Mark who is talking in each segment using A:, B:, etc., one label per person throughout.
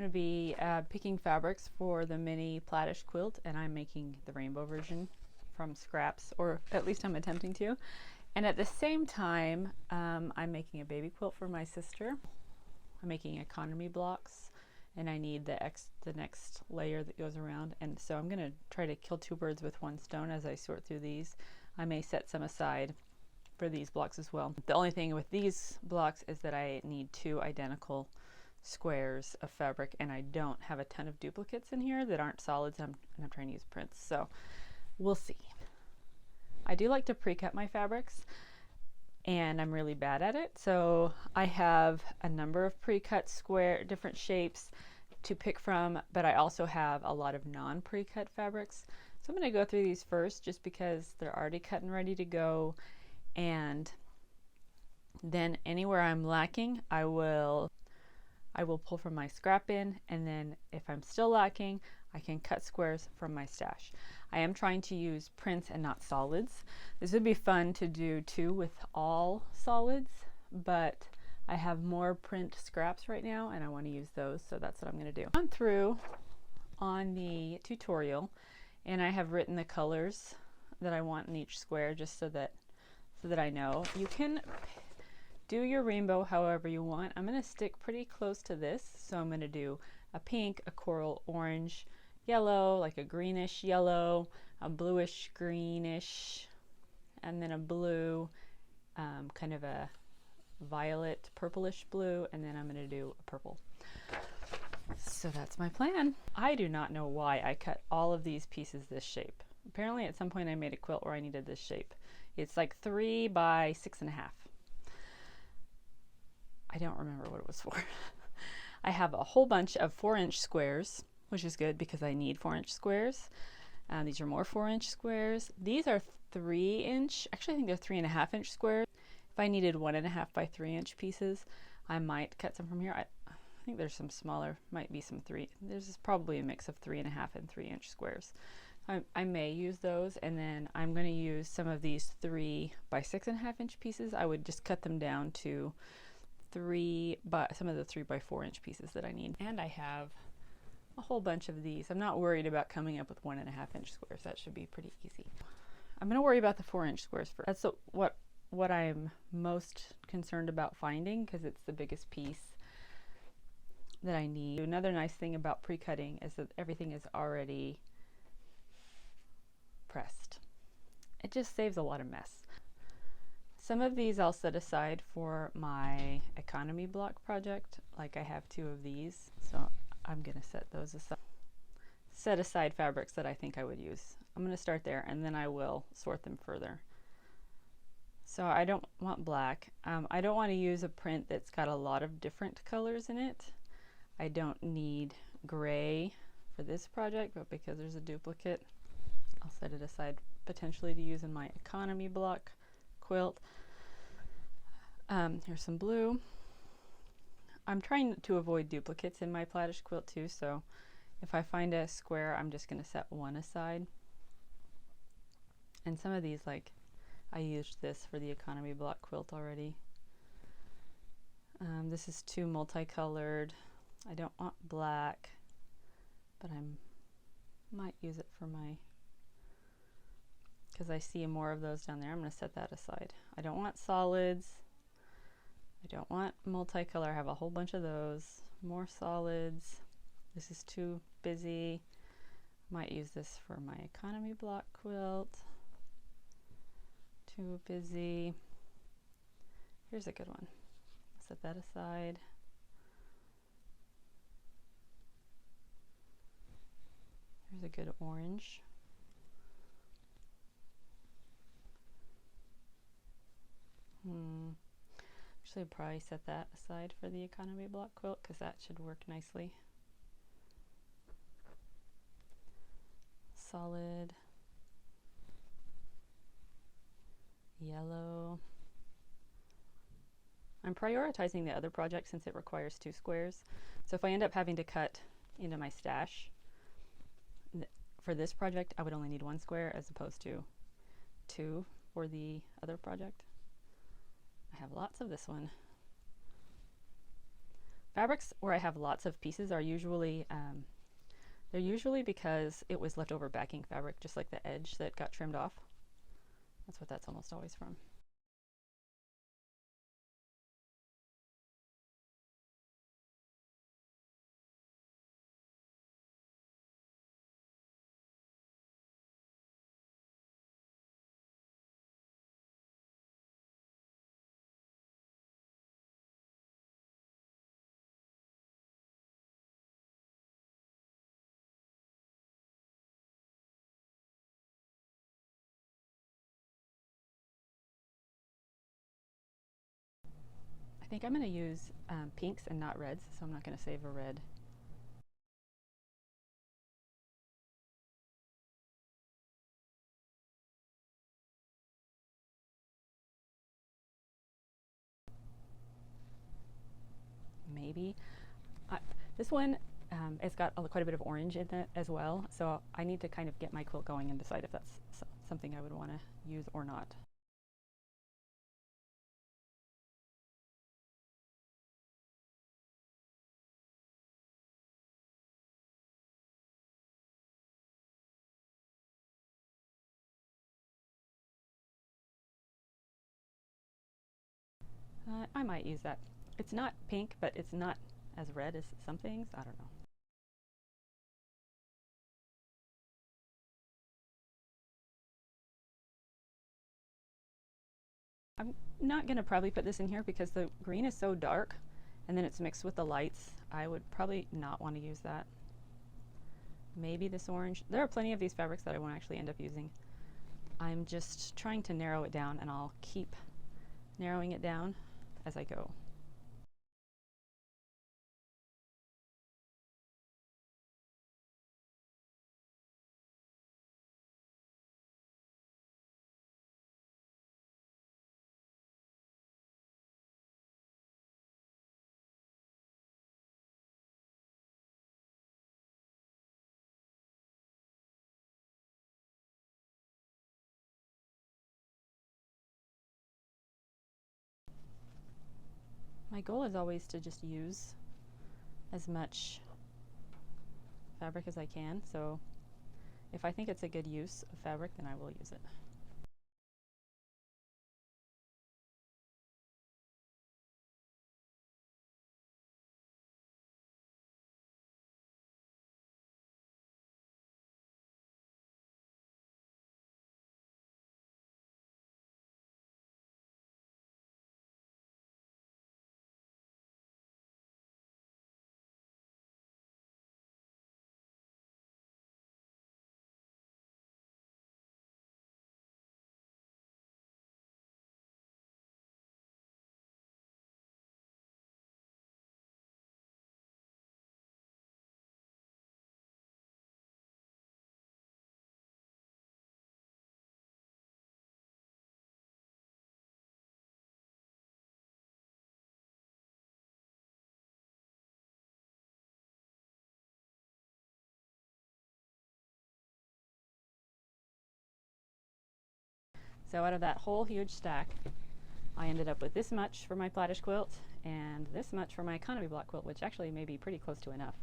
A: I'm going to be picking fabrics for the mini Plaid-ish quilt, and I'm making the rainbow version from scraps, or at least I'm attempting to. And at the same time, I'm making a baby quilt for my sister. I'm making economy blocks, and I need the next layer that goes around. And so I'm going to try to kill two birds with one stone as I sort through these. I may set some aside for these blocks as well. The only thing with these blocks is that I need two identical squares of fabric, and I don't have a ton of duplicates in here that aren't solids, and I'm trying to use prints, so we'll see. I do like to pre-cut my fabrics, and I'm really bad at it, so I have a number of pre-cut different shapes to pick from, but I also have a lot of non-pre-cut fabrics. So I'm going to go through these first just because they're already cut and ready to go, and then anywhere I'm lacking I will pull from my scrap bin, and then if I'm still lacking, I can cut squares from my stash. I am trying to use prints and not solids. This would be fun to do too with all solids, but I have more print scraps right now and I want to use those, so that's what I'm going to do. I've gone through on the tutorial and I have written the colors that I want in each square, just so that I know. You can do your rainbow however you want. I'm going to stick pretty close to this, so I'm going to do a pink, a coral orange, yellow, like a greenish yellow, a bluish greenish, and then a blue, kind of a violet purplish blue, and then I'm going to do a purple. So that's my plan. I do not know why I cut all of these pieces this shape. Apparently at some point I made a quilt where I needed this shape. It's like 3 by 6.5. I don't remember what it was for. I have a whole bunch of 4-inch squares, which is good because I need 4-inch squares. These are more 4-inch squares. These are 3-inch, actually I think they're 3.5-inch squares. If I needed 1.5 by 3-inch pieces, I might cut some from here. I think there's some smaller, might be some 3. There's probably a mix of 3.5 and 3-inch squares. I may use those, and then I'm going to use some of these 3 by 6.5-inch pieces. I would just cut them down to some of the 3 by 4-inch pieces that I need. And I have a whole bunch of these. I'm not worried about coming up with 1.5-inch squares. That should be pretty easy. I'm going to worry about the 4-inch squares first. That's what I'm most concerned about finding, because it's the biggest piece that I need. Another nice thing about pre-cutting is that everything is already pressed. It just saves a lot of mess. Some of these I'll set aside for my economy block project. Like I have 2 of these, so I'm going to set those aside. Set aside fabrics that I think I would use. I'm going to start there, and then I will sort them further. So I don't want black. I don't want to use a print that's got a lot of different colors in it. I don't need gray for this project, but because there's a duplicate, I'll set it aside potentially to use in my economy block quilt. Here's some blue. I'm trying to avoid duplicates in my Plaid-ish quilt too, so if I find a square, I'm just going to set one aside. And some of these, like, I used this for the economy block quilt already. This is too multicolored. I don't want black, but I might use it for my, because I see more of those down there. I'm going to set that aside. I don't want solids. I don't want multicolor. I have a whole bunch of those. More solids. This is too busy. Might use this for my economy block quilt. Too busy. Here's a good one. Set that aside. Here's a good orange. Actually, I'll probably set that aside for the economy block quilt because that should work nicely. Solid. Yellow. I'm prioritizing the other project since it requires 2 squares. So if I end up having to cut into my stash for this project, I would only need 1 square as opposed to 2 for the other project. I have lots of this one. Fabrics where I have lots of pieces are usually they're usually because it was leftover backing fabric, just like the edge that got trimmed off. That's what that's almost always from. I think I'm going to use pinks and not reds, so I'm not going to save a red. Maybe. This one, it's got quite a bit of orange in it as well, so I need to kind of get my quilt going and decide if that's something I would want to use or not. I might use that. It's not pink, but it's not as red as some things. I don't know. I'm not going to probably put this in here because the green is so dark and then it's mixed with the lights. I would probably not want to use that. Maybe this orange. There are plenty of these fabrics that I won't actually end up using. I'm just trying to narrow it down, and I'll keep narrowing it down as I go. My goal is always to just use as much fabric as I can, so if I think it's a good use of fabric, then I will use it. So out of that whole huge stack, I ended up with this much for my Plaid-ish quilt and this much for my economy block quilt, which actually may be pretty close to enough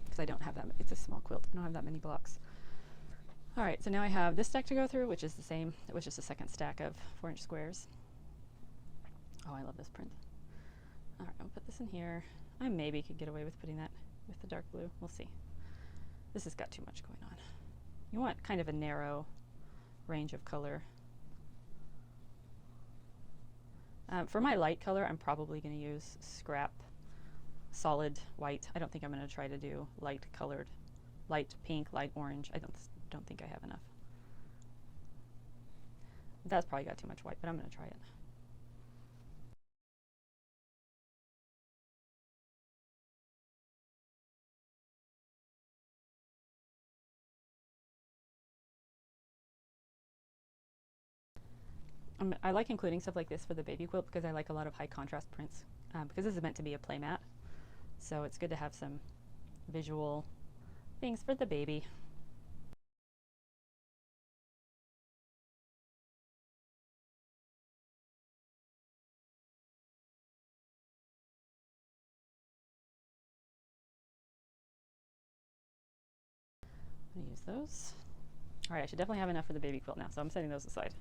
A: because I don't have that. It's a small quilt. I don't have that many blocks. All right, so now I have this stack to go through, which is the same. It was just a second stack of 4-inch squares. Oh, I love this print. All right, I'll put this in here. I maybe could get away with putting that with the dark blue. We'll see. This has got too much going on. You want kind of a narrow range of color. For my light color, I'm probably going to use Scrap solid white. I don't think I'm going to try to do light colored, light pink, light orange. I don't think I have enough. That's probably got too much white, but I'm going to try it. I like including stuff like this for the baby quilt because I like a lot of high contrast prints because this is meant to be a playmat. So it's good to have some visual things for the baby. I'm gonna use those. All right, I should definitely have enough for the baby quilt now, so I'm setting those aside.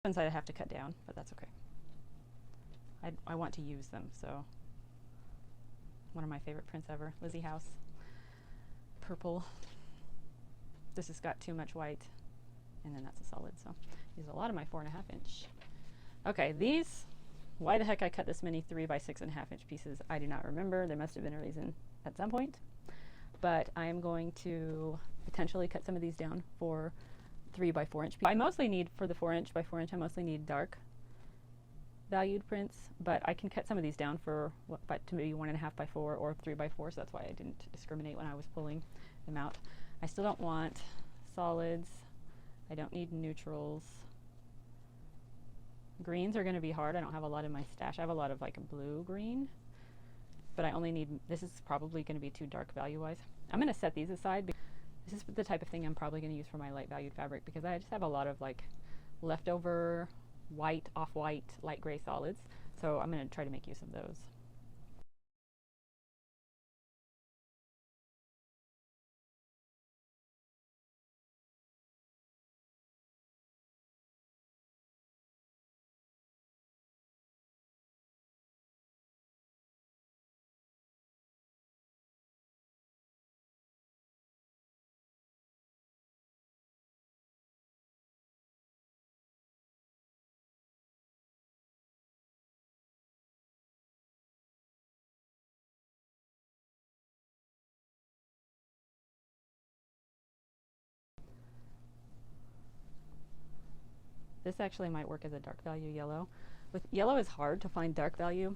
A: Inside I have to cut down, but that's okay. I want to use them, so one of my favorite prints ever, Lizzie House. Purple. This has got too much white, and then that's a solid, so use a lot of my 4.5 inch. Okay, these, why the heck I cut this many 3 by 6.5 inch pieces, I do not remember. There must have been a reason at some point, but I am going to potentially cut some of these down for 3 by 4 inch. I mostly need, for the 4 inch by 4 inch, I mostly need dark valued prints, but I can cut some of these down for to maybe 1.5 by 4 or 3 by 4, so that's why I didn't discriminate when I was pulling them out. I still don't want solids. I don't need neutrals. Greens are going to be hard. I don't have a lot in my stash. I have a lot of like blue green, but I only need, this is probably going to be too dark value wise. I'm going to set these aside. This is the type of thing I'm probably going to use for my light valued fabric, because I just have a lot of like leftover white, off-white, light gray solids. So I'm going to try to make use of those. This actually might work as a dark value yellow. With yellow, is hard to find dark value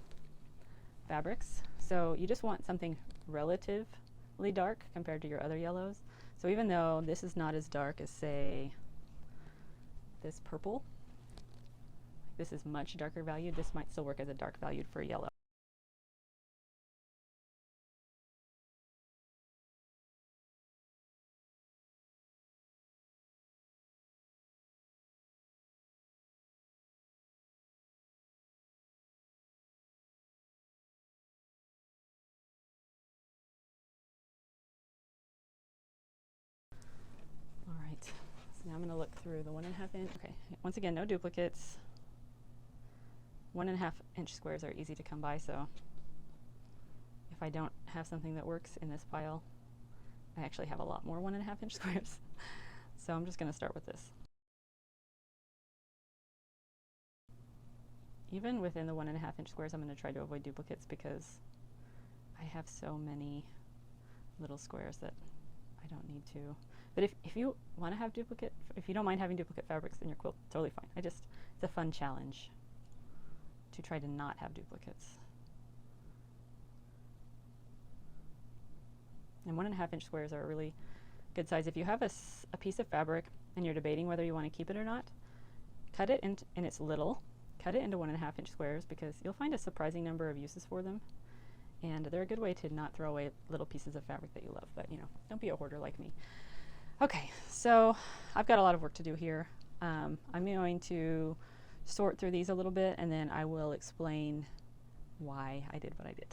A: fabrics, so you just want something relatively dark compared to your other yellows. So even though this is not as dark as, say, this purple, this is much darker valued, this might still work as a dark valued for yellow. So now I'm going to look through the 1.5 inch. Okay, once again, no duplicates. 1.5 inch squares are easy to come by, so if I don't have something that works in this pile, I actually have a lot more 1.5 inch squares. So I'm just going to start with this. Even within the 1.5 inch squares, I'm going to try to avoid duplicates because I have so many little squares that I don't need to. But if you want to have duplicate, if you don't mind having duplicate fabrics in your quilt, totally fine. It's a fun challenge to try to not have duplicates. And 1.5 inch squares are a really good size. If you have a piece of fabric and you're debating whether you want to keep it or not, cut it and it's little. Cut it into 1.5 inch squares, because you'll find a surprising number of uses for them. And they're a good way to not throw away little pieces of fabric that you love, but don't be a hoarder like me. Okay, so I've got a lot of work to do here. I'm going to sort through these a little bit, and then I will explain why I did what I did.